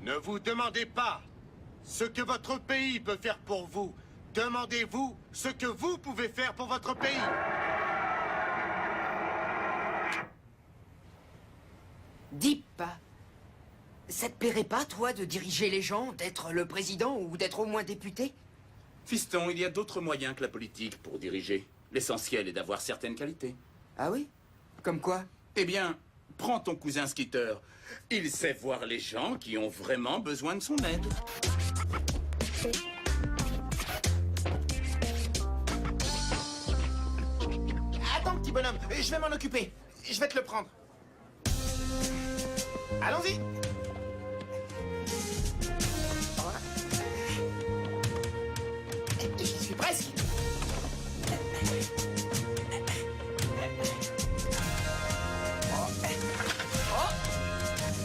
Ne vous demandez pas ce que votre pays peut faire pour vous. Demandez-vous ce que vous pouvez faire pour votre pays. Deep, ça te plairait pas, toi, de diriger les gens, d'être le président ou d'être au moins député? Fiston, il y a d'autres moyens que la politique pour diriger. L'essentiel est d'avoir certaines qualités. Ah oui? Comme quoi? Eh bien, prends ton cousin Skitter. Il sait voir les gens qui ont vraiment besoin de son aide. Attends, petit bonhomme, je vais m'en occuper. Je vais te le prendre. Allons-y. J'y suis presque.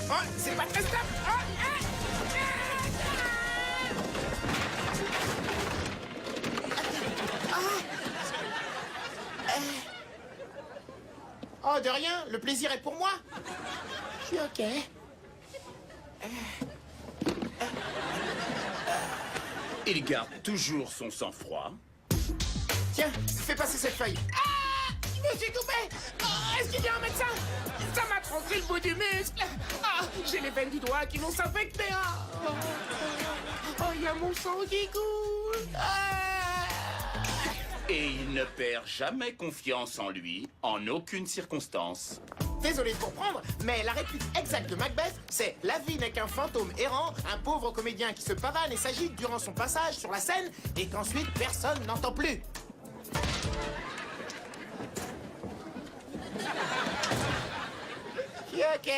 Oh, c'est pas très stable. Oh, de rien, le plaisir est pour moi. Je suis ok. Il garde toujours son sang-froid. Tiens, fais passer cette feuille. Ah, je me suis coupé. Oh, est-ce qu'il y a un médecin? Ça m'a tranché le bout du muscle. Ah, j'ai les veines du doigt qui vont s'infecter. Oh, il y a mon sang qui coule. Et il ne perd jamais confiance en lui, en aucune circonstance. Désolé de vous reprendre, mais la réplique exacte de Macbeth, c'est « La vie n'est qu'un fantôme errant, un pauvre comédien qui se pavane et s'agite durant son passage sur la scène et qu'ensuite personne n'entend plus. » Ok.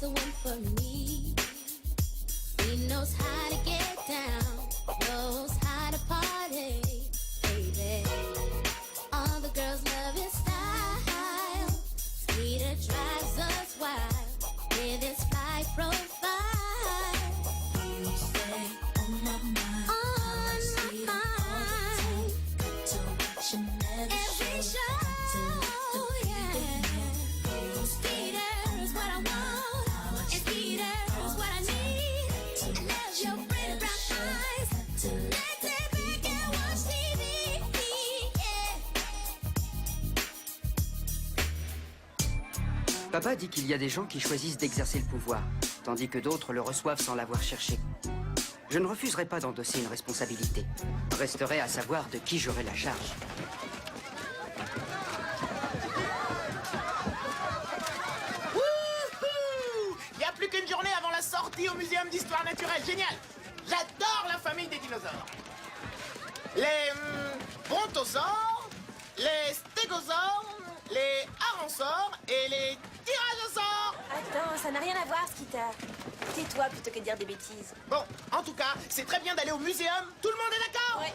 The one for me. He knows how to get down, knows how to party, baby. All the girls love his style. Skeeter drives us wild with his fly profile. You stay on my mind, on my mind. To watch him every show. Papa dit qu'il y a des gens qui choisissent d'exercer le pouvoir, tandis que d'autres le reçoivent sans l'avoir cherché. Je ne refuserai pas d'endosser une responsabilité. Resterait à savoir de qui j'aurai la charge. Wouhou! Il n'y a plus qu'une journée avant la sortie au Muséum d'Histoire Naturelle. Génial! J'adore la famille des dinosaures. Les brontosaures, les stégosaures, les haransaures et les tyrannosaures. Attends, ça n'a rien à voir, Skitter. Tais-toi plutôt que de dire des bêtises. Bon, en tout cas, c'est très bien d'aller au muséum. Tout le monde est d'accord? Ouais.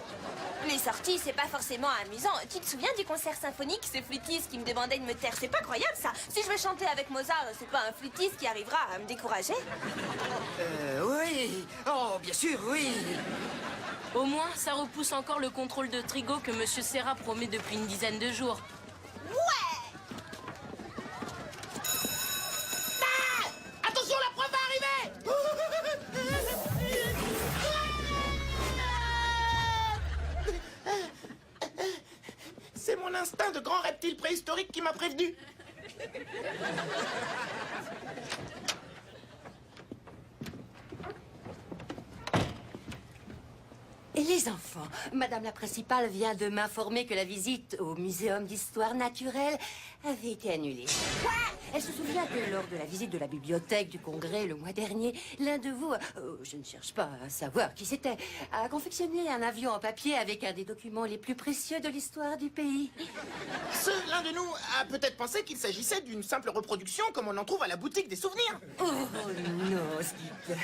Les sorties, c'est pas forcément amusant. Tu te souviens du concert symphonique, ce flûtiste qui me demandait de me taire? C'est pas croyable, ça. Si je veux chanter avec Mozart, c'est pas un flûtiste qui arrivera à me décourager. Oui. Oh, bien sûr, oui. Au moins, ça repousse encore le contrôle de Trigo que Monsieur Serra promet depuis une dizaine de jours. Attention, la preuve va arriver. C'est mon instinct de grand reptile préhistorique qui m'a prévenu. Et les enfants, Madame la principale vient de m'informer que la visite au Muséum d'Histoire Naturelle avait été annulée. Quoi? Elle se souvient que lors de la visite de la bibliothèque du Congrès le mois dernier, l'un de vous, je ne cherche pas à savoir qui c'était, a confectionné un avion en papier avec un des documents les plus précieux de l'histoire du pays. L'un de nous a peut-être pensé qu'il s'agissait d'une simple reproduction comme on en trouve à la boutique des souvenirs. Oh non, Skipper.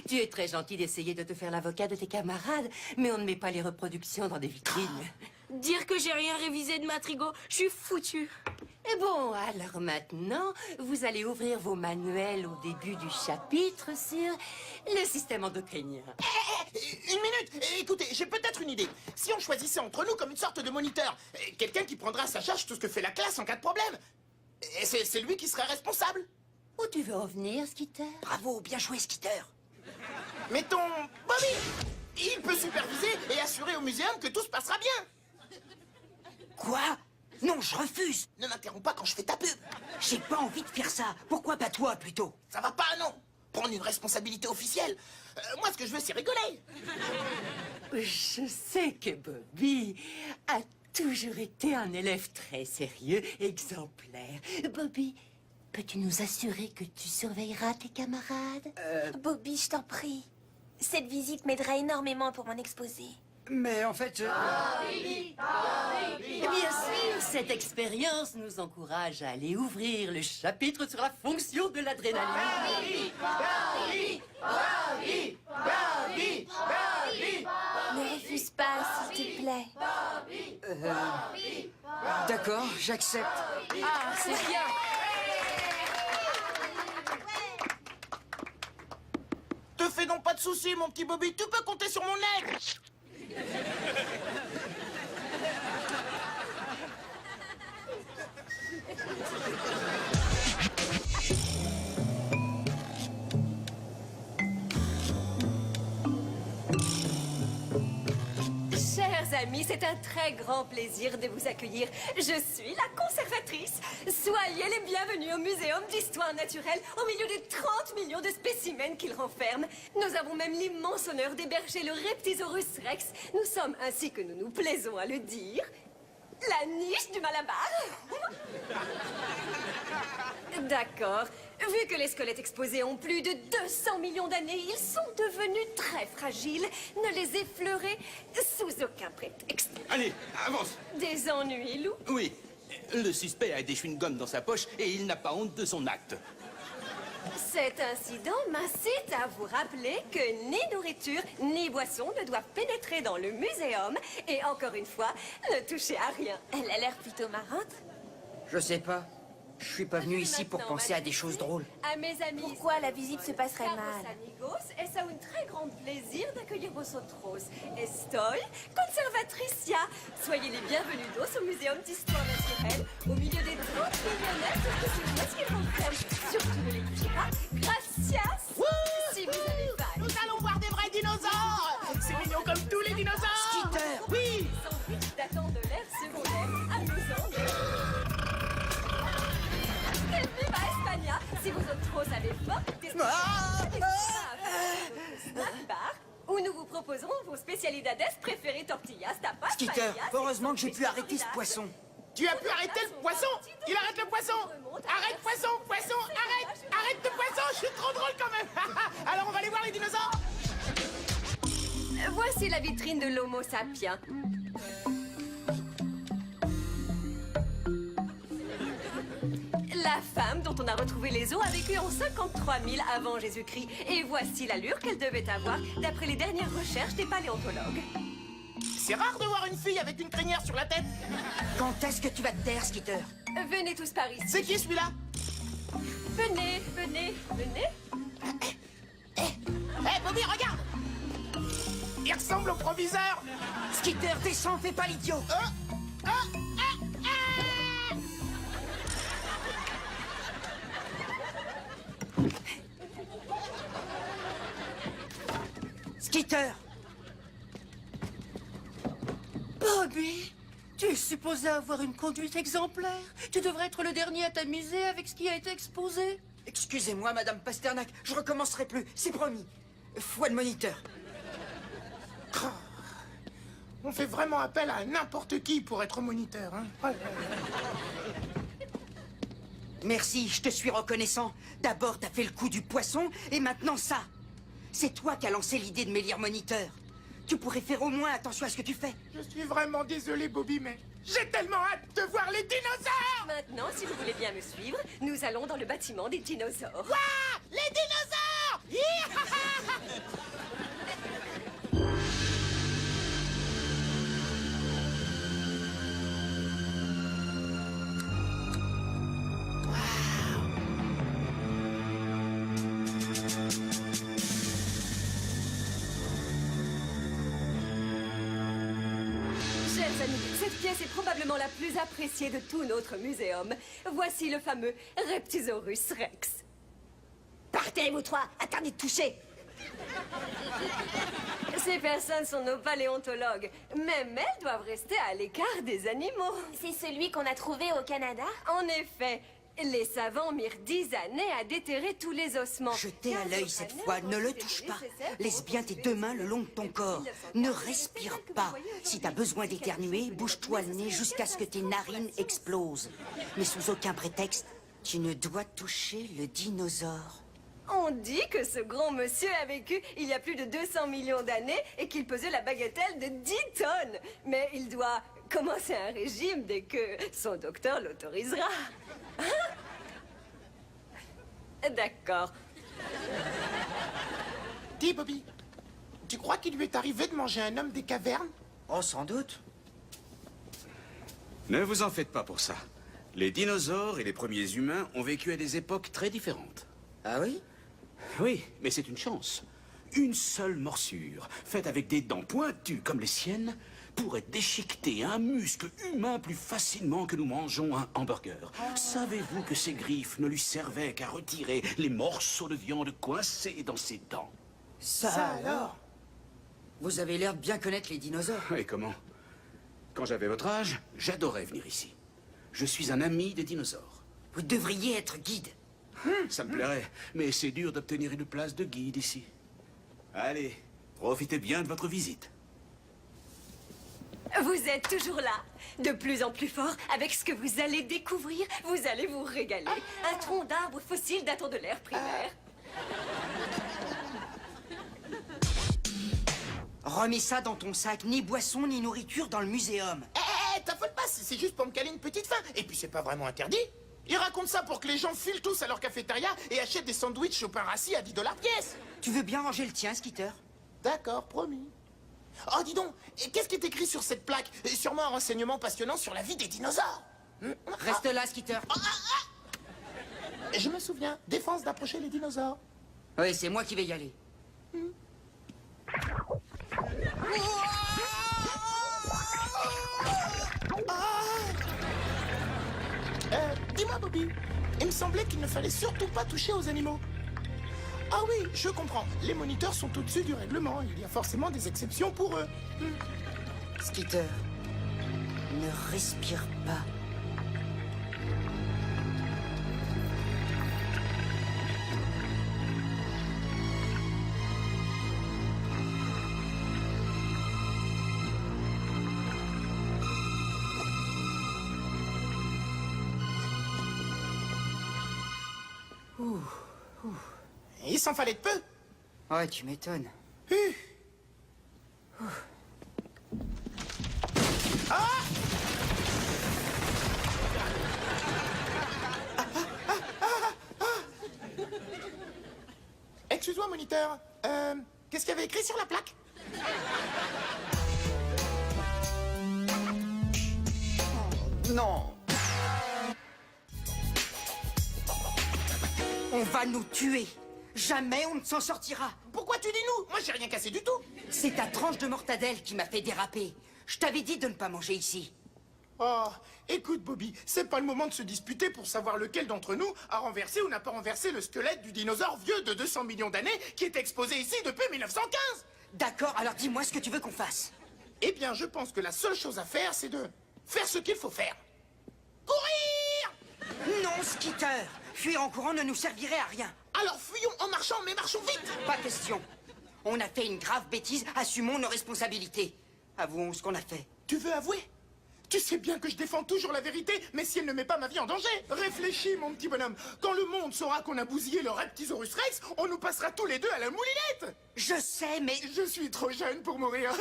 Tu es très gentil d'essayer de te faire l'avocat de tes camarades, mais on ne met pas les reproductions dans des vitrines. Dire que j'ai rien révisé de Matrigo, je suis foutue. Et bon, alors maintenant, vous allez ouvrir vos manuels au début du chapitre sur le système endocrinien. Une minute, écoutez, j'ai peut-être une idée. Si on choisissait entre nous comme une sorte de moniteur, quelqu'un qui prendra à sa charge tout ce que fait la classe en cas de problème, et c'est lui qui serait responsable. Où tu veux en venir, Skitter? Bravo, bien joué, Skitter. Mettons Bobby. Il peut superviser et assurer au muséum que tout se passera bien. Quoi? Non, je refuse. Ne m'interromps pas quand je fais ta pub. J'ai pas envie de faire ça. Pourquoi pas toi, plutôt? Ça va pas, non. Prendre une responsabilité officielle. Moi, ce que je veux, c'est rigoler. Je sais que Bobby a toujours été un élève très sérieux, exemplaire. Bobby, peux-tu nous assurer que tu surveilleras tes camarades? Bobby, je t'en prie. Cette visite m'aidera énormément pour mon exposé. Mais en fait... Bien sûr, cette expérience nous encourage à aller ouvrir le chapitre sur la fonction de l'adrénaline. Ne refuse pas, s'il te plaît. D'accord, j'accepte. Ah, c'est bien. Te fais donc pas de soucis, mon petit Bobby. Tu peux compter sur mon aide. Chers amis, c'est un très grand plaisir de vous accueillir. Je suis la conservatrice. Soyez les bienvenus au Muséum d'Histoire Naturelle, au milieu des 30 millions de spécimens qu'il renferme. Nous avons même l'immense honneur d'héberger le Reptisaurus Rex. Nous sommes, ainsi que nous nous plaisons à le dire, la niche du Malabar. D'accord. Vu que les squelettes exposés ont plus de 200 millions d'années, ils sont devenus très fragiles. Ne les effleurez sous aucun prétexte. Allez, avance. Des ennuis, Lou? Oui, le suspect a des chewing-gums dans sa poche et il n'a pas honte de son acte. Cet incident m'incite à vous rappeler que ni nourriture ni boisson ne doivent pénétrer dans le muséum. Et encore une fois, ne touchez à rien. Elle a l'air plutôt marrante. Je sais pas. Je suis pas venu ici pour Maintenant, penser à des choses drôles. À mes amis. Pourquoi la visite se passerait Carlos mal? amigos, es a un très grand plaisir d'accueillir vosotros. Estoy conservatricia. Soyez les bienvenus au Muséum d'Histoire Naturelle, au milieu des 30 millionnaires de spécimens qu'il renferme. Surtout ne les touchez pas. Gracias. Si vous avez faim. Nous allons voir des vrais dinosaures. C'est mignon comme tous les dinosaures. Skitter! Oui. Sandwich datant de l'ère secondaire, amusant. Que viva España! Si vous autres avez faim, des snack bar, où nous vous proposerons vos spécialidades préférées tortillas, tapas, Skitter, paellas, heureusement que j'ai pu saucisses, arrêter ce roulades. poisson. Tu as pu arrêter le poisson. Il arrête le poisson. Arrête poisson, poisson, arrête. Arrête le poisson. Je suis trop drôle quand même. Alors on va aller voir les dinosaures. Voici la vitrine de l'Homo sapiens. La femme dont on a retrouvé les os a vécu en 53 000 avant Jésus-Christ. Et voici l'allure qu'elle devait avoir d'après les dernières recherches des paléontologues. C'est rare de voir une fille avec une crinière sur la tête. Quand est-ce que tu vas te taire, Skitter? Venez tous par ici. C'est qui celui-là? Venez, venez, venez. Hé, Bobby, regarde. Il ressemble au proviseur. Skitter, descends, fais pas l'idiot! Skitter! Bobby, tu es supposé avoir une conduite exemplaire. Tu devrais être le dernier à t'amuser avec ce qui a été exposé. Excusez-moi, Madame Pasternak, je recommencerai plus, c'est promis. Foi de moniteur. On fait vraiment appel à n'importe qui pour être moniteur, hein. Merci, je te suis reconnaissant. D'abord, t'as fait le coup du poisson, et maintenant ça. C'est toi qui as lancé l'idée de m'élire moniteur. Tu pourrais faire au moins attention à ce que tu fais. Je suis vraiment désolé, Bobby, mais j'ai tellement hâte de voir les dinosaures! Maintenant, si vous voulez bien me suivre, nous allons dans le bâtiment des dinosaures. Ah, les dinosaures! Hi-ha-ha! Chers amis, cette pièce est probablement la plus appréciée de tout notre muséum. Voici le fameux Reptisaurus Rex. Partez, vous trois! Attendez de toucher! Ces personnes sont nos paléontologues. Même elles doivent rester à l'écart des animaux. C'est celui qu'on a trouvé au Canada? En effet, les savants mirent 10 années à déterrer tous les ossements. Jetez à l'œil cette fois, ne le touche pas. Laisse bien tes deux mains le long de ton corps. Ne respire pas. Si t'as besoin d'éternuer, bouge-toi le nez jusqu'à ce que tes narines explosent. Mais sous aucun prétexte, tu ne dois toucher le dinosaure. On dit que ce grand monsieur a vécu il y a plus de 200 millions d'années et qu'il pesait la bagatelle de 10 tonnes. Mais il doit commencer un régime dès que son docteur l'autorisera. Hein? D'accord. Dis, Bobby, tu crois qu'il lui est arrivé de manger un homme des cavernes? Oh, sans doute. Ne vous en faites pas pour ça. Les dinosaures et les premiers humains ont vécu à des époques très différentes. Ah oui? Oui, mais c'est une chance. Une seule morsure, faite avec des dents pointues comme les siennes, pourrait déchiqueter un muscle humain plus facilement que nous mangeons un hamburger. Savez-vous que ces griffes ne lui servaient qu'à retirer les morceaux de viande coincés dans ses dents? Ça alors? Vous avez l'air de bien connaître les dinosaures. Et comment? Quand j'avais votre âge, j'adorais venir ici. Je suis un ami des dinosaures. Vous devriez être guide. Ça me plairait, mais c'est dur d'obtenir une place de guide ici. Allez, profitez bien de votre visite. Vous êtes toujours là, de plus en plus fort. Avec ce que vous allez découvrir, vous allez vous régaler. Un tronc d'arbre fossile datant de l'ère primaire. Remets ça dans ton sac. Ni boisson, ni nourriture dans le muséum. T'affole pas, c'est juste pour me caler une petite faim. Et puis c'est pas vraiment interdit. Il raconte ça pour que les gens filent tous à leur cafétéria et achètent des sandwichs au pain rassis à 10 $ pièce. Tu veux bien ranger le tien, Skitter? D'accord, promis. Oh, dis donc, et qu'est-ce qui est écrit sur cette plaque? Sûrement un renseignement passionnant sur la vie des dinosaures. Reste là, Skitter. Je me souviens, défense d'approcher les dinosaures. Oui, c'est moi qui vais y aller. Dis-moi, Bobby, il me semblait qu'il ne fallait surtout pas toucher aux animaux. Ah oui, je comprends. Les moniteurs sont au-dessus du règlement. Il y a forcément des exceptions pour eux. Skitter, ne respire pas. Il s'en fallait de peu. Ouais, tu m'étonnes. Excuse-moi, moniteur. Qu'est-ce qu'il y avait écrit sur la plaque? Non. On va nous tuer. Jamais on ne s'en sortira. Pourquoi tu dis nous? Moi, j'ai rien cassé du tout. C'est ta tranche de mortadelle qui m'a fait déraper. Je t'avais dit de ne pas manger ici. Oh, écoute, Bobby, c'est pas le moment de se disputer pour savoir lequel d'entre nous a renversé ou n'a pas renversé le squelette du dinosaure vieux de 200 millions d'années qui est exposé ici depuis 1915. D'accord, alors dis-moi ce que tu veux qu'on fasse. Eh bien, je pense que la seule chose à faire, c'est de faire ce qu'il faut faire. Courir! Non, Skitter. Fuir en courant ne nous servirait à rien. Alors fuyons en marchant, mais marchons vite! Pas question. On a fait une grave bêtise, assumons nos responsabilités. Avouons ce qu'on a fait. Tu veux avouer? Tu sais bien que je défends toujours la vérité, mais si elle ne met pas ma vie en danger. Réfléchis, mon petit bonhomme. Quand le monde saura qu'on a bousillé le Reptisaurus Rex, on nous passera tous les deux à la moulinette. Je sais, mais... Je suis trop jeune pour mourir.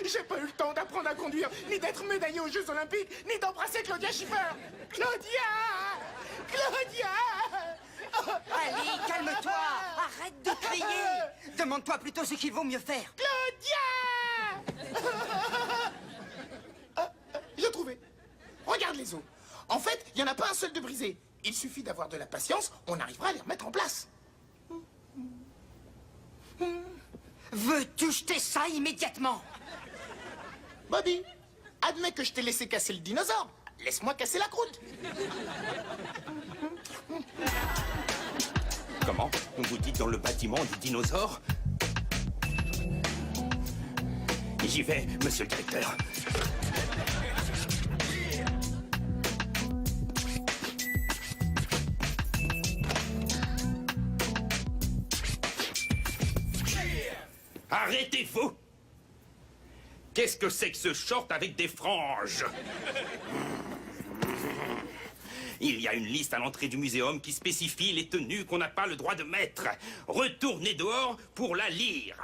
J'ai pas eu le temps d'apprendre à conduire, ni d'être médaillé aux Jeux Olympiques, ni d'embrasser Claudia Schiffer. Claudia! Claudia! Allez, calme-toi. Arrête de crier. Demande-toi plutôt ce qu'il vaut mieux faire. Claudia! J'ai trouvé. Regarde les os. En fait, il n'y en a pas un seul de brisé. Il suffit d'avoir de la patience, on arrivera à les remettre en place. Veux-tu jeter ça immédiatement? Bobby, admets que je t'ai laissé casser le dinosaure. Laisse-moi casser la croûte. Comment? Vous dites dans le bâtiment du dinosaure? J'y vais, monsieur le directeur. Arrêtez-vous! Qu'est-ce que c'est que ce short avec des franges? Il y a une liste à l'entrée du muséum qui spécifie les tenues qu'on n'a pas le droit de mettre. Retournez dehors pour la lire.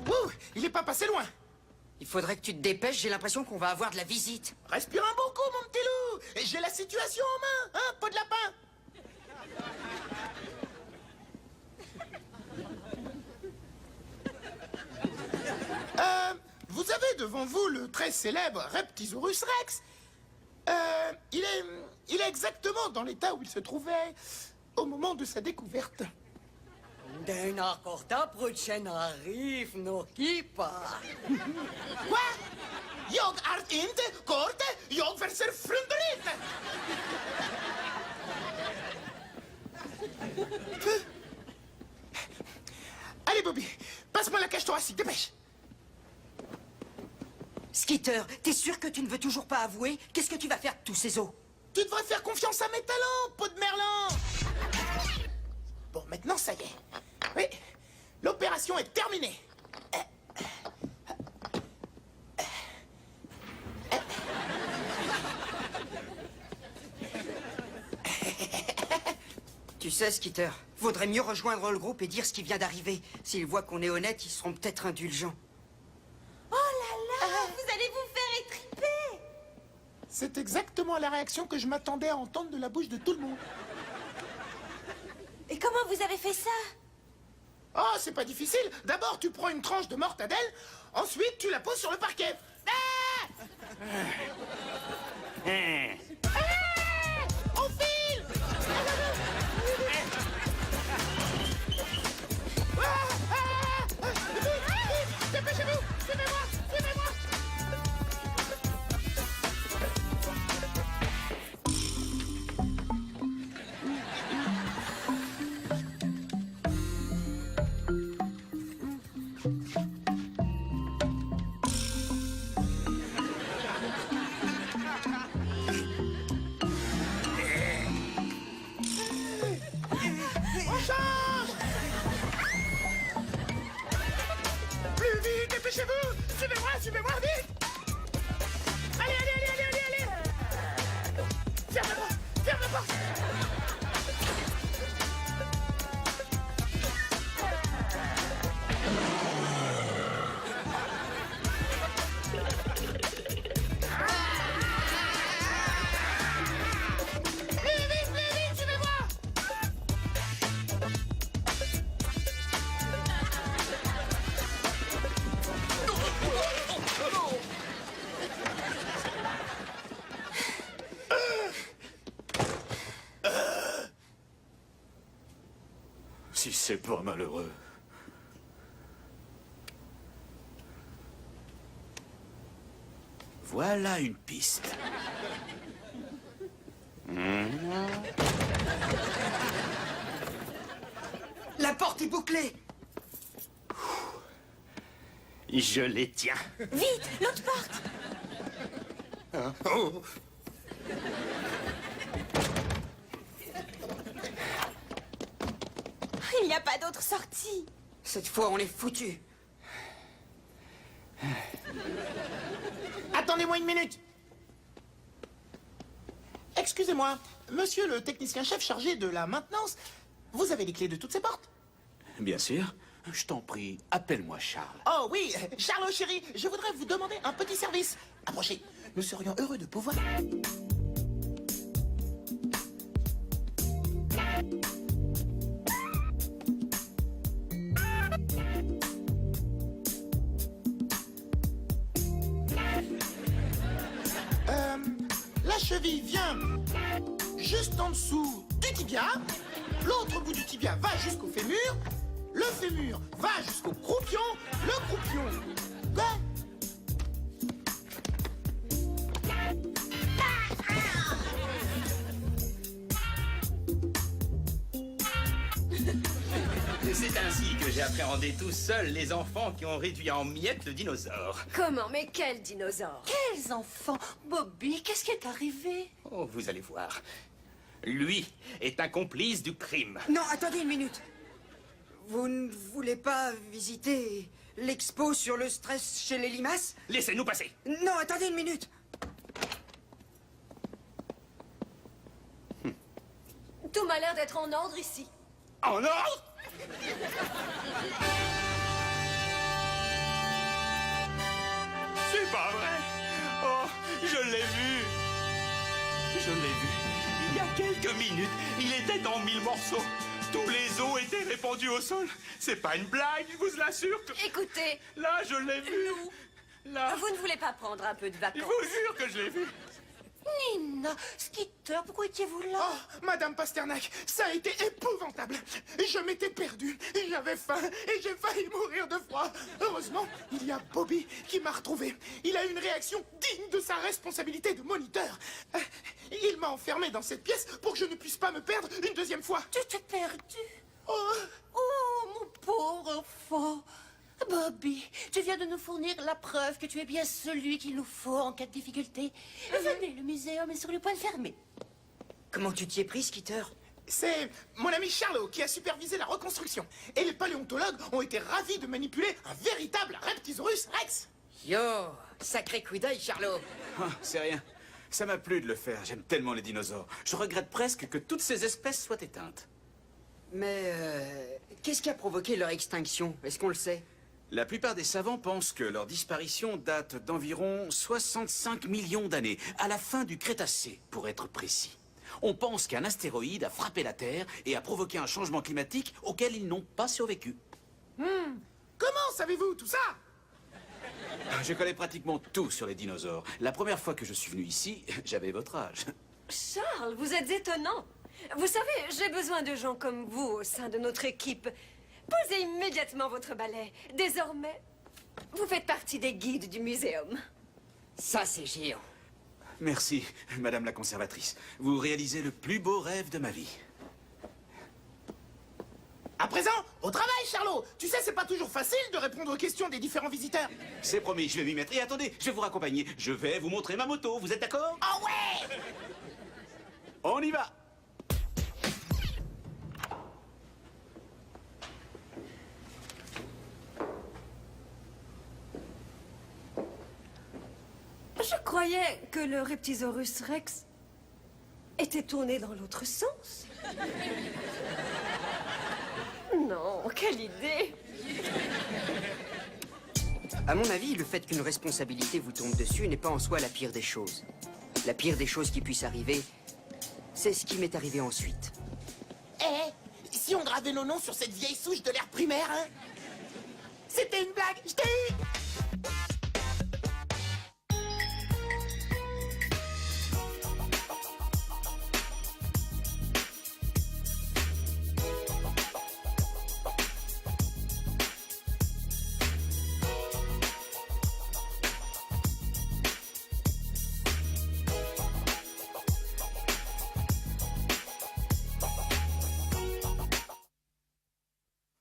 Ouh, il est pas passé loin. Il faudrait que tu te dépêches, j'ai l'impression qu'on va avoir de la visite. Respire un bon coup, mon petit loup. J'ai la situation en main, hein, pot de lapin. Vous avez devant vous le très célèbre Reptisaurus Rex. Il est exactement dans l'état où il se trouvait au moment de sa découverte. Den korta prochaine arrive, no hipa. Quoi? Jag är inte kort, jag verser frunderit. Allez, Bobby, passe-moi la cage thoracique, dépêche. Skitter, t'es sûr que tu ne veux toujours pas avouer? Qu'est-ce que tu vas faire de tous ces os? Tu devrais faire confiance à mes talents, peau de merlan. Bon, maintenant, ça y est. Oui, l'opération est terminée. Tu sais, Skitter, vaudrait mieux rejoindre le groupe et dire ce qui vient d'arriver. S'ils voient qu'on est honnête, ils seront peut-être indulgents. Oh là là, vous allez vous faire étriper. C'est exactement la réaction que je m'attendais à entendre de la bouche de tout le monde. Et comment vous avez fait ça? Oh, c'est pas difficile. D'abord, tu prends une tranche de mortadelle, ensuite, tu la poses sur le parquet. Ah! On file! Dépêchez-vous! Suivez-moi! Suivez-moi! On change! Plus vite, dépêchez-vous! Suivez-moi, vite! Allez, allez, allez, allez, allez, allez! Ferme la porte! Ferme la porte! Plus vite, suivez-moi! Si c'est pas malheureux. Voilà une piste. La porte est bouclée. Je les tiens. Vite, l'autre porte. Oh. Il n'y a pas d'autre sortie. Cette fois, on est foutus. Attendez-moi une minute. Excusez-moi, monsieur le technicien-chef chargé de la maintenance, vous avez les clés de toutes ces portes? Bien sûr. Je t'en prie, appelle-moi Charles. Oh oui, Charlot chéri, je voudrais vous demander un petit service. Approchez, nous serions heureux de pouvoir... La cheville vient juste en dessous du tibia, l'autre bout du tibia va jusqu'au fémur, le fémur va jusqu'au croupion, le croupion... Quoi? C'est ainsi que j'ai appréhendé tout seul les enfants qui ont réduit en miettes le dinosaure. Comment? Mais quel dinosaure? Quels enfants? Bobby, qu'est-ce qui est arrivé? Oh, vous allez voir. Lui est un complice du crime. Non, attendez une minute. Vous ne voulez pas visiter l'expo sur le stress chez les limaces? Laissez-nous passer. Non, attendez une minute. Tout m'a l'air d'être en ordre ici. En ordre? C'est pas vrai. Oh, je l'ai vu. Je l'ai vu. Il y a quelques minutes, il était en 1000 morceaux. Tous les os étaient répandus au sol. C'est pas une blague, je vous l'assure. Écoutez, Là, je l'ai vu. Là, vous ne voulez pas prendre un peu de je vacances? vous jure que je l'ai vu. Nina, Skitter, pourquoi étiez-vous là? Oh, Madame Pasternak, ça a été épouvantable. Je m'étais perdu, j'avais faim et j'ai failli mourir de froid. Heureusement, il y a Bobby qui m'a retrouvé. Il a eu une réaction digne de sa responsabilité de moniteur. Il m'a enfermé dans cette pièce pour que je ne puisse pas me perdre une deuxième fois. Tu t'es perdu? Oh, Oh, mon pauvre enfant. Bobby, tu viens de nous fournir la preuve que tu es bien celui qu'il nous faut en cas de difficulté. Venez, le muséum est sur le point de fermer. Comment tu t'y es pris, Skitter? c'est mon ami Charlot qui a supervisé la reconstruction. Et les paléontologues ont été ravis de manipuler un véritable Reptisaurus Rex. Yo, sacré coup d'œil, Charlot. Ah, c'est rien. Ça m'a plu de le faire. J'aime tellement les dinosaures. Je regrette presque que toutes ces espèces soient éteintes. Mais qu'est-ce qui a provoqué leur extinction? Est-ce qu'on le sait? La plupart des savants pensent que leur disparition date d'environ 65 millions d'années, à la fin du Crétacé, pour être précis. On pense qu'un astéroïde a frappé la Terre et a provoqué un changement climatique auquel ils n'ont pas survécu. Comment savez-vous tout ça? Je connais pratiquement tout sur les dinosaures. La première fois que je suis venu ici, j'avais votre âge. Charles, vous êtes étonnant. Vous savez, j'ai besoin de gens comme vous au sein de notre équipe. Posez immédiatement votre balai. Désormais, vous faites partie des guides du muséum. Ça, c'est géant. Merci, Madame la conservatrice. Vous réalisez le plus beau rêve de ma vie. À présent, au travail, Charlot. Tu sais, c'est pas toujours facile de répondre aux questions des différents visiteurs. C'est promis, je vais m'y mettre. Et attendez, je vais vous raccompagner. Je vais vous montrer ma moto. Vous êtes d'accord? Ah ouais! On y va! Je croyais que le Reptisaurus Rex était tourné dans l'autre sens. Non, quelle idée! À mon avis, le fait qu'une responsabilité vous tombe dessus n'est pas en soi la pire des choses. La pire des choses qui puissent arriver, c'est ce qui m'est arrivé ensuite. Eh, si on gravait nos noms sur cette vieille souche de l'ère primaire, hein? C'était une blague, je t'ai eu!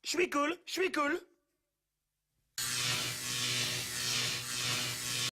Je suis cool, je suis cool.